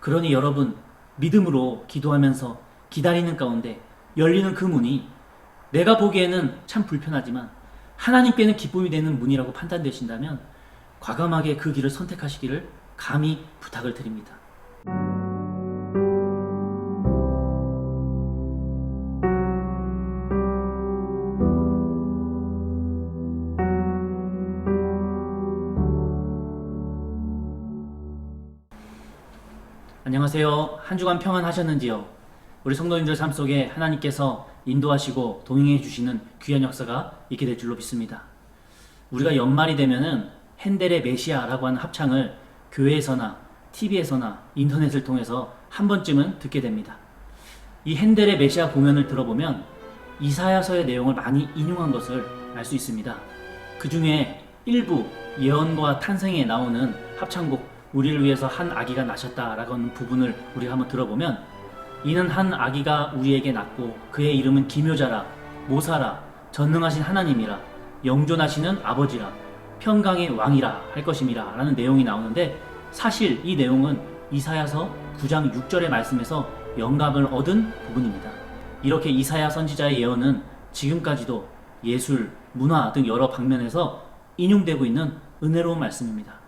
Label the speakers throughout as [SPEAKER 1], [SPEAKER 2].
[SPEAKER 1] 그러니 여러분, 믿음으로 기도하면서 기다리는 가운데 열리는 그 문이 내가 보기에는 참 불편하지만 하나님께는 기쁨이 되는 문이라고 판단되신다면 과감하게 그 길을 선택하시기를 감히 부탁을 드립니다. 안녕하세요. 한 주간 평안하셨는지요? 우리 성도님들 삶 속에 하나님께서 인도하시고 동행해 주시는 귀한 역사가 있게 될 줄로 믿습니다. 우리가 연말이 되면은 핸델의 메시아라고 하는 합창을 교회에서나 TV에서나 인터넷을 통해서 한 번쯤은 듣게 됩니다. 이 핸델의 메시아 공연을 들어보면 이사야서의 내용을 많이 인용한 것을 알 수 있습니다. 그 중에 일부 예언과 탄생에 나오는 합창곡 우리를 위해서 한 아기가 나셨다라고 하는 부분을 우리가 한번 들어보면, 이는 한 아기가 우리에게 낳고 그의 이름은 기묘자라, 모사라, 전능하신 하나님이라, 영존하시는 아버지라, 평강의 왕이라 할 것임이라 라는 내용이 나오는데, 사실 이 내용은 이사야서 9장 6절의 말씀에서 영감을 얻은 부분입니다. 이렇게 이사야 선지자의 예언은 지금까지도 예술, 문화 등 여러 방면에서 인용되고 있는 은혜로운 말씀입니다.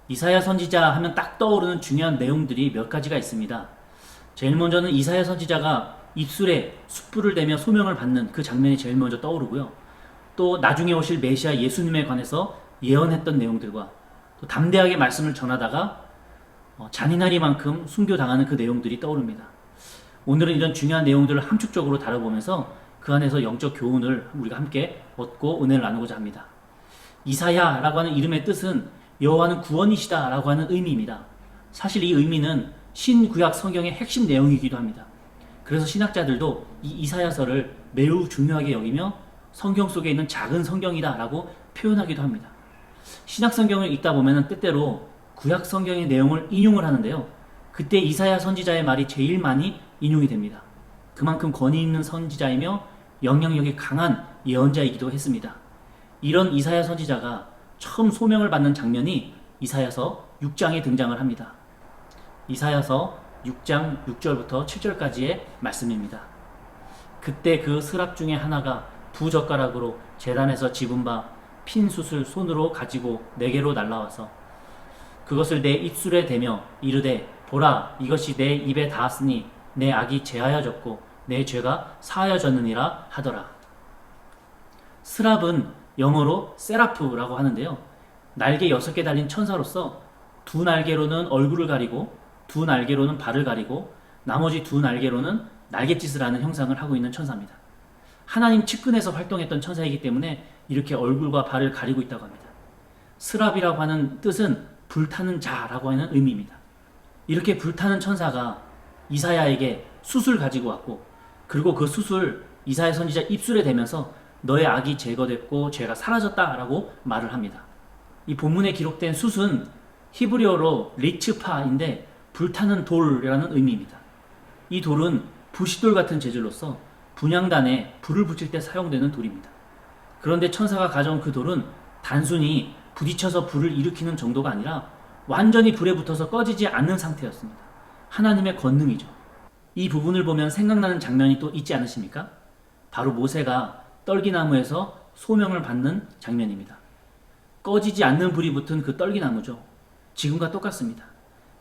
[SPEAKER 1] 이사야 선지자 하면 딱 떠오르는 중요한 내용들이 몇 가지가 있습니다. 제일 먼저는 이사야 선지자가 입술에 숯불을 대며 소명을 받는 그 장면이 제일 먼저 떠오르고요. 또 나중에 오실 메시아 예수님에 관해서 예언했던 내용들과 또 담대하게 말씀을 전하다가 잔인하리만큼 순교당하는 그 내용들이 떠오릅니다. 오늘은 이런 중요한 내용들을 함축적으로 다뤄보면서 그 안에서 영적 교훈을 우리가 함께 얻고 은혜를 나누고자 합니다. 이사야라고 하는 이름의 뜻은 여호와는 구원이시다 라고 하는 의미입니다. 사실 이 의미는 신구약 성경의 핵심 내용이기도 합니다. 그래서 신학자들도 이 이사야서를 매우 중요하게 여기며 성경 속에 있는 작은 성경이다 라고 표현하기도 합니다. 신약 성경을 읽다 보면 때때로 구약 성경의 내용을 인용을 하는데요. 그때 이사야 선지자의 말이 제일 많이 인용이 됩니다. 그만큼 권위 있는 선지자이며 영향력이 강한 예언자이기도 했습니다. 이런 이사야 선지자가 처음 소명을 받는 장면이 이사야서 6장에 등장을 합니다. 이사야서 6장 6절부터 7절까지의 말씀입니다. 그때 그 스랍 중에 하나가 부젓가락으로 제단에서 집은 바 핀 숯을 손으로 가지고 내게로 날라와서 그것을 내 입술에 대며 이르되 보라, 이것이 내 입에 닿았으니 내 악이 제하여졌고 내 죄가 사하여졌느니라 하더라. 스랍은 영어로 세라프라고 하는데요. 날개 6개 달린 천사로서 두 날개로는 얼굴을 가리고 두 날개로는 발을 가리고 나머지 두 날개로는 날갯짓을 하는 형상을 하고 있는 천사입니다. 하나님 측근에서 활동했던 천사이기 때문에 이렇게 얼굴과 발을 가리고 있다고 합니다. 스랍이라고 하는 뜻은 불타는 자라고 하는 의미입니다. 이렇게 불타는 천사가 이사야에게 숯을 가지고 왔고, 그리고 그 숯을 이사야 선지자 입술에 대면서 너의 악이 제거됐고 죄가 사라졌다라고 말을 합니다. 이 본문에 기록된 숯은 히브리어로 리츠파인데 불타는 돌이라는 의미입니다. 이 돌은 부싯돌 같은 재질로서 분향단에 불을 붙일 때 사용되는 돌입니다. 그런데 천사가 가져온 그 돌은 단순히 부딪혀서 불을 일으키는 정도가 아니라 완전히 불에 붙어서 꺼지지 않는 상태였습니다. 하나님의 권능이죠. 이 부분을 보면 생각나는 장면이 또 있지 않으십니까? 바로 모세가 떨기나무에서 소명을 받는 장면입니다. 꺼지지 않는 불이 붙은 그 떨기나무죠. 지금과 똑같습니다.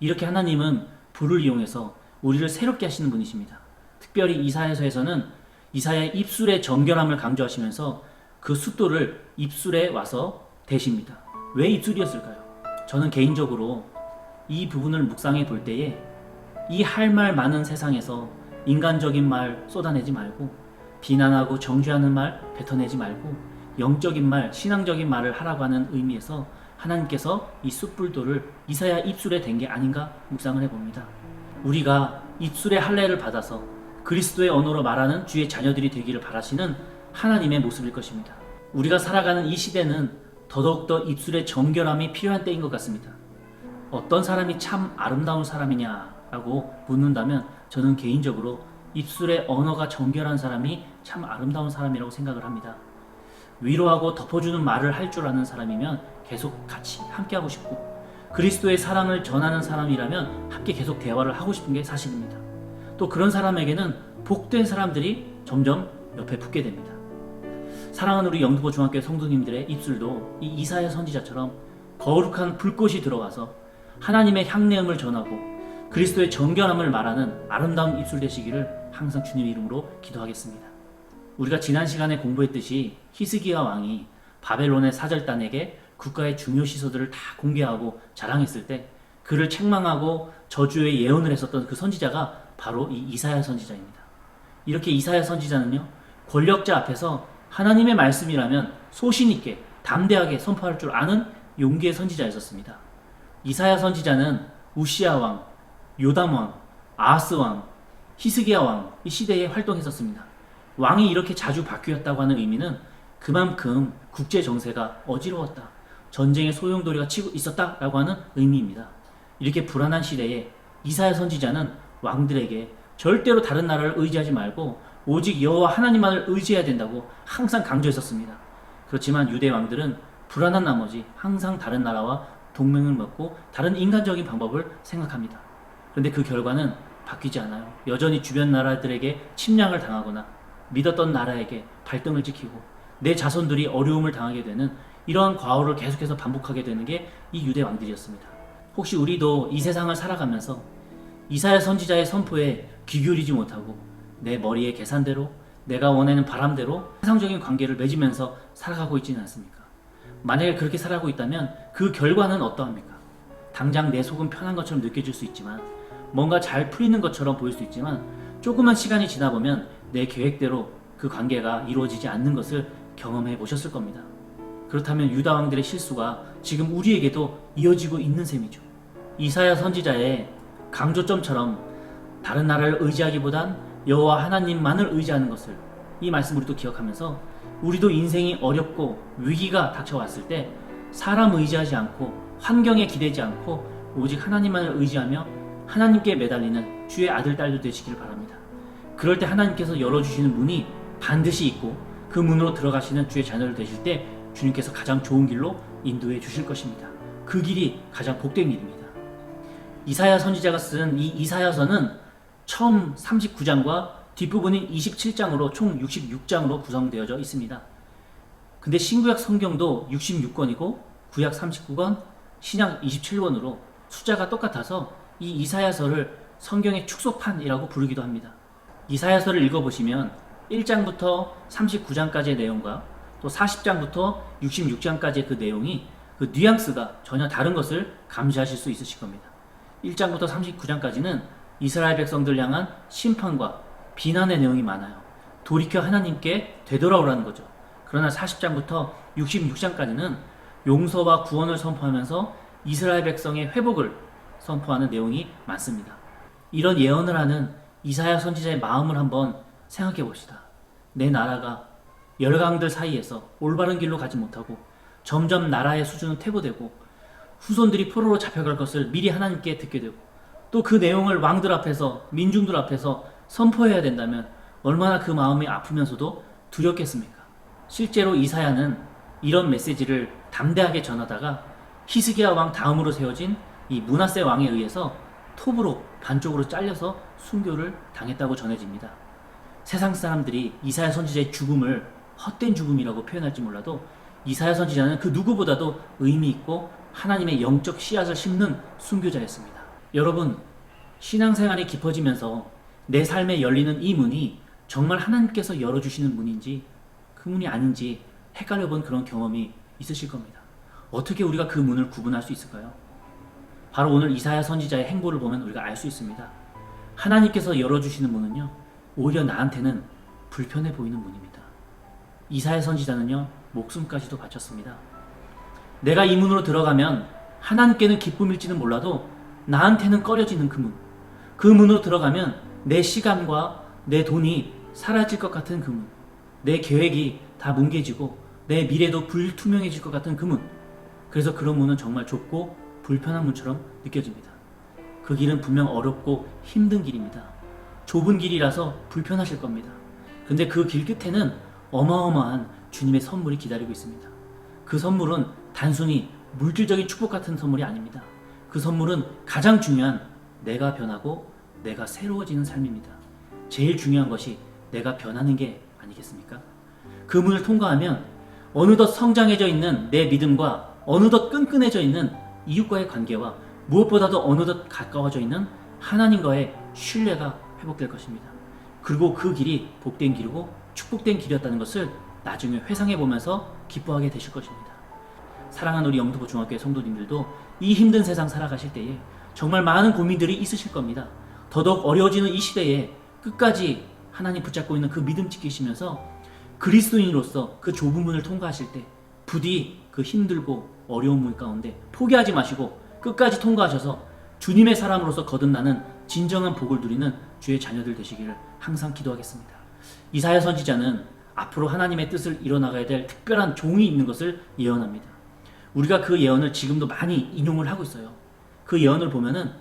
[SPEAKER 1] 이렇게 하나님은 불을 이용해서 우리를 새롭게 하시는 분이십니다. 특별히 이사야서에서는 이사야의 입술의 정결함을 강조하시면서 그 숫돌을 입술에 와서 대십니다. 왜 입술이었을까요? 저는 개인적으로 이 부분을 묵상해 볼 때에 이 할 말 많은 세상에서 인간적인 말 쏟아내지 말고 비난하고 정죄하는 말 뱉어내지 말고 영적인 말, 신앙적인 말을 하라고 하는 의미에서 하나님께서 이 숯불돌을 이사야 입술에 댄 게 아닌가 묵상을 해봅니다. 우리가 입술의 할례를 받아서 그리스도의 언어로 말하는 주의 자녀들이 되기를 바라시는 하나님의 모습일 것입니다. 우리가 살아가는 이 시대는 더더욱더 입술의 정결함이 필요한 때인 것 같습니다. 어떤 사람이 참 아름다운 사람이냐라고 묻는다면 저는 개인적으로 입술의 언어가 정결한 사람이 참 아름다운 사람이라고 생각을 합니다. 위로하고 덮어주는 말을 할 줄 아는 사람이면 계속 같이 함께하고 싶고, 그리스도의 사랑을 전하는 사람이라면 함께 계속 대화를 하고 싶은 게 사실입니다. 또 그런 사람에게는 복된 사람들이 점점 옆에 붙게 됩니다. 사랑하는 우리 영등포 중학교 성도님들의 입술도 이 이사야 선지자처럼 거룩한 불꽃이 들어와서 하나님의 향내음을 전하고 그리스도의 정결함을 말하는 아름다운 입술 되시기를 항상 주님의 이름으로 기도하겠습니다. 우리가 지난 시간에 공부했듯이 히스기야 왕이 바벨론의 사절단에게 국가의 중요 시소들을 다 공개하고 자랑했을 때 그를 책망하고 저주의 예언을 했었던 그 선지자가 바로 이 이사야 선지자입니다. 이렇게 이사야 선지자는요, 권력자 앞에서 하나님의 말씀이라면 소신 있게 담대하게 선포할 줄 아는 용기의 선지자였었습니다. 이사야 선지자는 우시야 왕, 요담 왕, 아하스 왕, 히스기야 왕 이 시대에 활동했었습니다. 왕이 이렇게 자주 바뀌었다고 하는 의미는 그만큼 국제 정세가 어지러웠다, 전쟁의 소용돌이가 치고 있었다라고 하는 의미입니다. 이렇게 불안한 시대에 이사야 선지자는 왕들에게 절대로 다른 나라를 의지하지 말고 오직 여호와 하나님만을 의지해야 된다고 항상 강조했었습니다. 그렇지만 유대 왕들은 불안한 나머지 항상 다른 나라와 동맹을 맺고 다른 인간적인 방법을 생각합니다. 그런데 그 결과는 바뀌지 않아요. 여전히 주변 나라들에게 침략을 당하거나 믿었던 나라에게 발등을 찍히고 내 자손들이 어려움을 당하게 되는 이러한 과오를 계속해서 반복하게 되는 게 이 유대 왕들이었습니다. 혹시 우리도 이 세상을 살아가면서 이사야 선지자의 선포에 귀 기울이지 못하고 내 머리의 계산대로 내가 원하는 바람대로 세상적인 관계를 맺으면서 살아가고 있지는 않습니까? 만약에 그렇게 살아가고 있다면 그 결과는 어떠합니까? 당장 내 속은 편한 것처럼 느껴질 수 있지만 뭔가 잘 풀리는 것처럼 보일 수 있지만 조그만 시간이 지나 보면 내 계획대로 그 관계가 이루어지지 않는 것을 경험해 보셨을 겁니다. 그렇다면 유다 왕들의 실수가 지금 우리에게도 이어지고 있는 셈이죠. 이사야 선지자의 강조점처럼 다른 나라를 의지하기보단 여호와 하나님만을 의지하는 것을 이 말씀 우리도 기억하면서 우리도 인생이 어렵고 위기가 닥쳐왔을 때 사람 의지하지 않고 환경에 기대지 않고 오직 하나님만을 의지하며 하나님께 매달리는 주의 아들 딸도 되시기를 바랍니다. 그럴 때 하나님께서 열어주시는 문이 반드시 있고 그 문으로 들어가시는 주의 자녀를 되실 때 주님께서 가장 좋은 길로 인도해 주실 것입니다. 그 길이 가장 복된 길입니다. 이사야 선지자가 쓴 이 이사야서는 처음 39장과 뒷부분인 27장으로 총 66장으로 구성되어져 있습니다. 근데 신구약 성경도 66권이고 구약 39권, 신약 27권으로 숫자가 똑같아서 이 이사야서를 성경의 축소판이라고 부르기도 합니다. 이사야서를 읽어보시면 1장부터 39장까지의 내용과 또 40장부터 66장까지의 그 내용이 그 뉘앙스가 전혀 다른 것을 감지하실 수 있으실 겁니다. 1장부터 39장까지는 이스라엘 백성들 향한 심판과 비난의 내용이 많아요. 돌이켜 하나님께 되돌아오라는 거죠. 그러나 40장부터 66장까지는 용서와 구원을 선포하면서 이스라엘 백성의 회복을 선포하는 내용이 많습니다. 이런 예언을 하는 이사야 선지자의 마음을 한번 생각해 봅시다. 내 나라가 열강들 사이에서 올바른 길로 가지 못하고 점점 나라의 수준은 퇴보되고 후손들이 포로로 잡혀갈 것을 미리 하나님께 듣게 되고 또 그 내용을 왕들 앞에서 민중들 앞에서 선포해야 된다면 얼마나 그 마음이 아프면서도 두렵겠습니까? 실제로 이사야는 이런 메시지를 담대하게 전하다가 히스기야 왕 다음으로 세워진 이 므낫세 왕에 의해서 톱으로 반쪽으로 잘려서 순교를 당했다고 전해집니다. 세상 사람들이 이사야 선지자의 죽음을 헛된 죽음이라고 표현할지 몰라도 이사야 선지자는 그 누구보다도 의미 있고 하나님의 영적 씨앗을 심는 순교자였습니다. 여러분, 신앙생활이 깊어지면서 내 삶에 열리는 이 문이 정말 하나님께서 열어주시는 문인지 그 문이 아닌지 헷갈려 본 그런 경험이 있으실 겁니다. 어떻게 우리가 그 문을 구분할 수 있을까요? 바로 오늘 이사야 선지자의 행보를 보면 우리가 알 수 있습니다. 하나님께서 열어주시는 문은요, 오히려 나한테는 불편해 보이는 문입니다. 이사야 선지자는요, 목숨까지도 바쳤습니다. 내가 이 문으로 들어가면 하나님께는 기쁨일지는 몰라도 나한테는 꺼려지는 그 문, 그 문으로 들어가면 내 시간과 내 돈이 사라질 것 같은 그 문, 내 계획이 다 뭉개지고 내 미래도 불투명해질 것 같은 그 문, 그래서 그런 문은 정말 좁고 불편한 문처럼 느껴집니다. 그 길은 분명 어렵고 힘든 길입니다. 좁은 길이라서 불편하실 겁니다. 근데 그 길 끝에는 어마어마한 주님의 선물이 기다리고 있습니다. 그 선물은 단순히 물질적인 축복 같은 선물이 아닙니다. 그 선물은 가장 중요한 내가 변하고 내가 새로워지는 삶입니다. 제일 중요한 것이 내가 변하는 게 아니겠습니까? 그 문을 통과하면 어느덧 성장해져 있는 내 믿음과 어느덧 끈끈해져 있는 이웃과의 관계와 무엇보다도 어느덧 가까워져 있는 하나님과의 신뢰가 회복될 것입니다. 그리고 그 길이 복된 길이고 축복된 길이었다는 것을 나중에 회상해 보면서 기뻐하게 되실 것입니다. 사랑하는 우리 영등포 중학교의 성도님들도 이 힘든 세상 살아가실 때에 정말 많은 고민들이 있으실 겁니다. 더더욱 어려워지는 이 시대에 끝까지 하나님 붙잡고 있는 그 믿음 지키시면서 그리스도인으로서 그 좁은 문을 통과하실 때 부디 그 힘들고 어려운 문 가운데 포기하지 마시고 끝까지 통과하셔서 주님의 사람으로서 거듭나는 진정한 복을 누리는 주의 자녀들 되시기를 항상 기도하겠습니다. 이사야 선지자는 앞으로 하나님의 뜻을 이뤄나가야 될 특별한 종이 있는 것을 예언합니다. 우리가 그 예언을 지금도 많이 인용을 하고 있어요. 그 예언을 보면은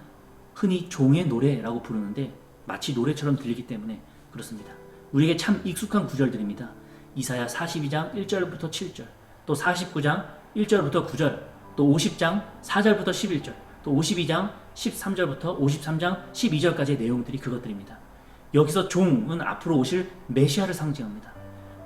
[SPEAKER 1] 흔히 종의 노래라고 부르는데 마치 노래처럼 들리기 때문에 그렇습니다. 우리에게 참 익숙한 구절들입니다. 이사야 42장 1절부터 7절, 또 49장 1절부터 9절, 또 50장 4절부터 11절, 또 52장 13절부터 53장 12절까지의 내용들이 그것들입니다. 여기서 종은 앞으로 오실 메시아를 상징합니다.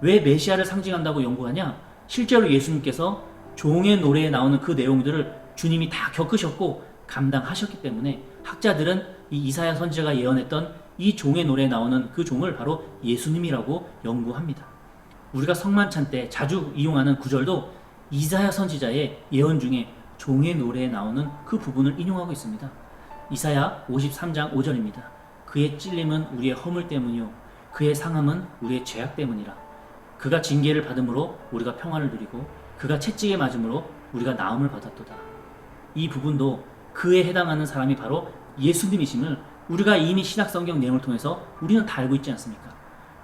[SPEAKER 1] 왜 메시아를 상징한다고 연구하냐? 실제로 예수님께서 종의 노래에 나오는 그 내용들을 주님이 다 겪으셨고 감당하셨기 때문에 학자들은 이 이사야 선지자가 예언했던 이 종의 노래에 나오는 그 종을 바로 예수님이라고 연구합니다. 우리가 성만찬 때 자주 이용하는 구절도 이사야 선지자의 예언 중에 종의 노래에 나오는 그 부분을 인용하고 있습니다. 이사야 53장 5절입니다. 그의 찔림은 우리의 허물 때문이요 그의 상함은 우리의 죄악 때문이라. 그가 징계를 받음으로 우리가 평안을 누리고 그가 채찍에 맞음으로 우리가 나음을 받았도다. 이 부분도 그에 해당하는 사람이 바로 예수님이심을 우리가 이미 신약성경 내용을 통해서 우리는 다 알고 있지 않습니까?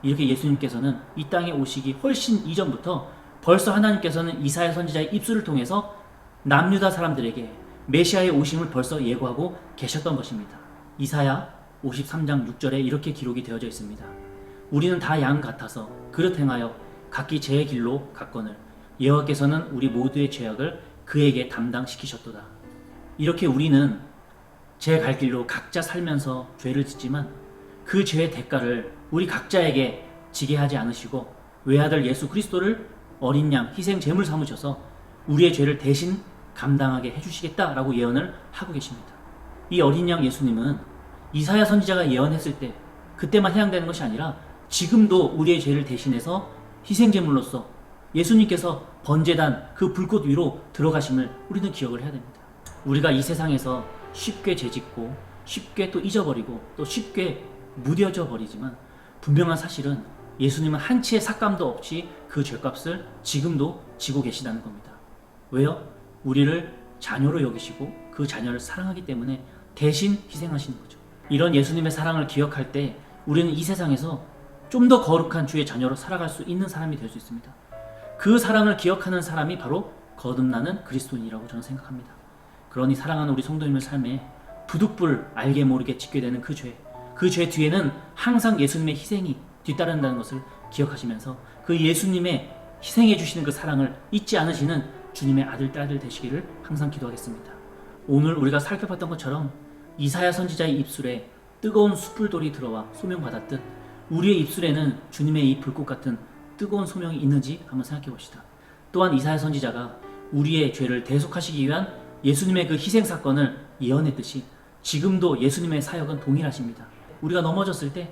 [SPEAKER 1] 이렇게 예수님께서는 이 땅에 오시기 훨씬 이전부터 벌써 하나님께서는 이사야 선지자의 입술을 통해서 남유다 사람들에게 메시아의 오심을 벌써 예고하고 계셨던 것입니다. 이사야 53장 6절에 이렇게 기록이 되어져 있습니다. 우리는 다 양 같아서 그릇 행하여 각기 제 길로 갔거늘 여호와께서는 우리 모두의 죄악을 그에게 담당시키셨도다. 이렇게 우리는 제 갈 길로 각자 살면서 죄를 짓지만 그 죄의 대가를 우리 각자에게 지게 하지 않으시고 외아들 예수 그리스도를 어린 양 희생 제물 삼으셔서 우리의 죄를 대신 감당하게 해주시겠다라고 예언을 하고 계십니다. 이 어린 양 예수님은 이사야 선지자가 예언했을 때 그때만 해당되는 것이 아니라 지금도 우리의 죄를 대신해서 희생 제물로서 예수님께서 번제단 그 불꽃 위로 들어가심을 우리는 기억을 해야 됩니다. 우리가 이 세상에서 쉽게 죄짓고 쉽게 또 잊어버리고 또 쉽게 무뎌져 버리지만 분명한 사실은 예수님은 한치의 삭감도 없이 그 죄값을 지금도 지고 계시다는 겁니다. 왜요? 우리를 자녀로 여기시고 그 자녀를 사랑하기 때문에 대신 희생하시는 거죠. 이런 예수님의 사랑을 기억할 때 우리는 이 세상에서 좀 더 거룩한 주의 자녀로 살아갈 수 있는 사람이 될 수 있습니다. 그 사랑을 기억하는 사람이 바로 거듭나는 그리스도인이라고 저는 생각합니다. 그러니 사랑하는 우리 성도님의 삶에 부득불 알게 모르게 짓게 되는 그 죄 뒤에는 항상 예수님의 희생이 뒤따른다는 것을 기억하시면서 그 예수님의 희생해 주시는 그 사랑을 잊지 않으시는 주님의 아들, 딸들 되시기를 항상 기도하겠습니다. 오늘 우리가 살펴봤던 것처럼 이사야 선지자의 입술에 뜨거운 숯불돌이 들어와 소명받았듯 우리의 입술에는 주님의 이 불꽃 같은 뜨거운 소명이 있는지 한번 생각해 봅시다. 또한 이사야 선지자가 우리의 죄를 대속하시기 위한 예수님의 그 희생 사건을 예언했듯이 지금도 예수님의 사역은 동일하십니다. 우리가 넘어졌을 때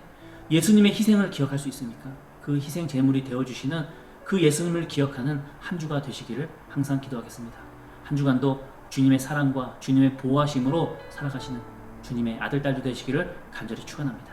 [SPEAKER 1] 예수님의 희생을 기억할 수 있습니까? 그 희생 제물이 되어주시는 그 예수님을 기억하는 한 주가 되시기를 항상 기도하겠습니다. 한 주간도 주님의 사랑과 주님의 보호하심으로 살아가시는 주님의 아들, 딸도 되시기를 간절히 축원합니다.